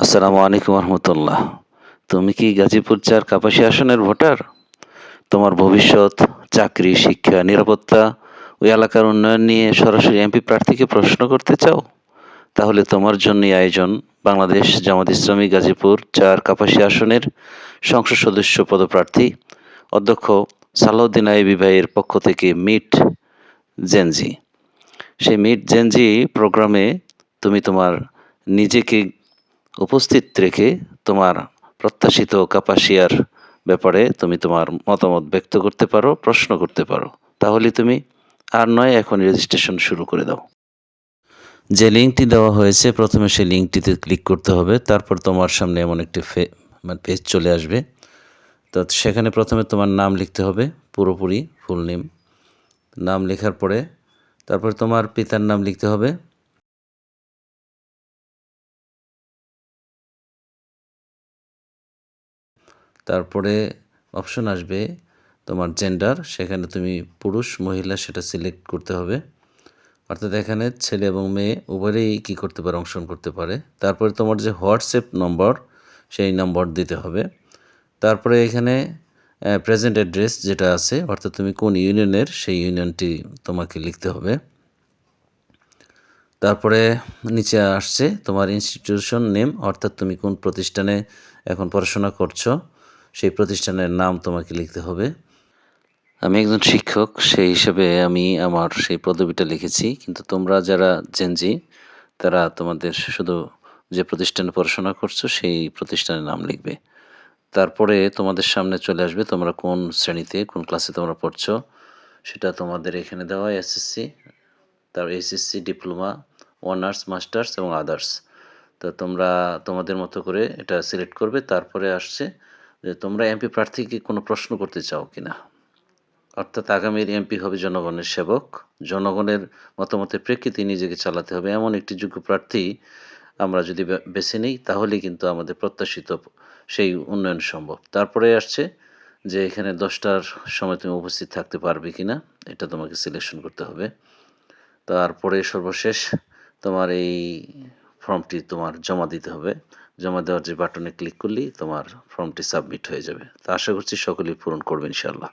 আসসালামু আলাইকুম রহমতুল্লাহ। তুমি কি গাজীপুর ৪ কাপাসিয়া আসনের ভোটার? তোমার ভবিষ্যৎ, চাকরি, শিক্ষা, নিরাপত্তা, ওই এলাকার উন্নয়ন নিয়ে সরাসরি এমপি প্রার্থীকে প্রশ্ন করতে চাও? তাহলে তোমার জন্যই আয়োজন বাংলাদেশ জামাত ইসলামী গাজীপুর ৪ কাপাসিয়া আসনের সংসদ সদস্য পদপ্রার্থী অধ্যক্ষ সালাউদ্দিন আইয়ুবী ভাইয়ের পক্ষ থেকে মিট জেনজি। সেই মিট জেনজি প্রোগ্রামে তুমি তোমার নিজেকে উপস্থিত রেখে তোমার প্রত্যাশিত কাপাসিয়ার ব্যাপারে তুমি তোমার মতামত ব্যক্ত করতে পারো, প্রশ্ন করতে পারো। তাহলে তুমি আর নয়, এখন রেজিস্ট্রেশন শুরু করে দাও। যে লিঙ্কটি দেওয়া হয়েছে প্রথমে সেই লিঙ্কটিতে ক্লিক করতে হবে। তারপর তোমার সামনে এমন একটি পেজ চলে আসবে। তো সেখানে প্রথমে তোমার নাম লিখতে হবে, পুরোপুরি ফুল নেম। নাম লেখার পরে তারপর তোমার পিতার নাম লিখতে হবে। তারপরে অপশন আসবে তোমার জেন্ডার, সেখানে তুমি পুরুষ মহিলা সেটা সিলেক্ট করতে হবে। অর্থাৎ এখানে ছেলে এবং মেয়ে উভয়েই কী করতে পারে, অংশগ্রহণ করতে পারে। তারপরে তোমার যে হোয়াটসঅ্যাপ নম্বর সেই নম্বর দিতে হবে। তারপরে এখানে প্রেজেন্ট অ্যাড্রেস যেটা আছে, অর্থাৎ তুমি কোন ইউনিয়নের সেই ইউনিয়নটি তোমাকে লিখতে হবে। তারপরে নিচে আসছে তোমার ইনস্টিটিউশন নেম, অর্থাৎ তুমি কোন প্রতিষ্ঠানে এখন পড়াশোনা করছো সেই প্রতিষ্ঠানের নাম তোমাকে লিখতে হবে। আমি একজন শিক্ষক, সেই হিসেবে আমি আমার সেই পদবিটা লিখেছি। কিন্তু তোমরা যারা জেনজি তারা তোমাদের শুধু যে প্রতিষ্ঠানে পড়াশোনা করছো সেই প্রতিষ্ঠানের নাম লিখবে। তারপরে তোমাদের সামনে চলে আসবে তোমরা কোন শ্রেণীতে, কোন ক্লাসে তোমরা পড়ছো সেটা তোমাদের এখানে দেওয়া, এসএসসি, তারপর এইচএসসি, ডিপ্লোমা, অনার্স, মাস্টার্স এবং আদার্স। তো তোমরা তোমাদের মতো করে এটা সিলেক্ট করবে। তারপরে আসছে যে তোমরা এমপি প্রার্থীকে কোনো প্রশ্ন করতে চাও কিনা। অর্থাৎ আগামীর এমপি হবে জনগণের সেবক, জনগণের মতামতের প্রেক্ষিতে নিজেকে চালাতে হবে এমন একটি যোগ্য প্রার্থী আমরা যদি বেছে নিই, তাহলেই কিন্তু আমাদের প্রত্যাশিত সেই উন্নয়ন সম্ভব। তারপরে আসছে যে এখানে 10টার সময় তুমি উপস্থিত থাকতে পারবে কিনা, এটা তোমাকে সিলেকশন করতে হবে। তারপরে সর্বশেষ তোমার এই ফর্মটি তোমার জমা দিতে হবে। জমা দেওয়ার যে বাটনে ক্লিক করলেই তোমার ফর্মটি সাবমিট হয়ে যাবে। তো আশা করছি সকলেই পূরণ করবে ইনশাআল্লাহ।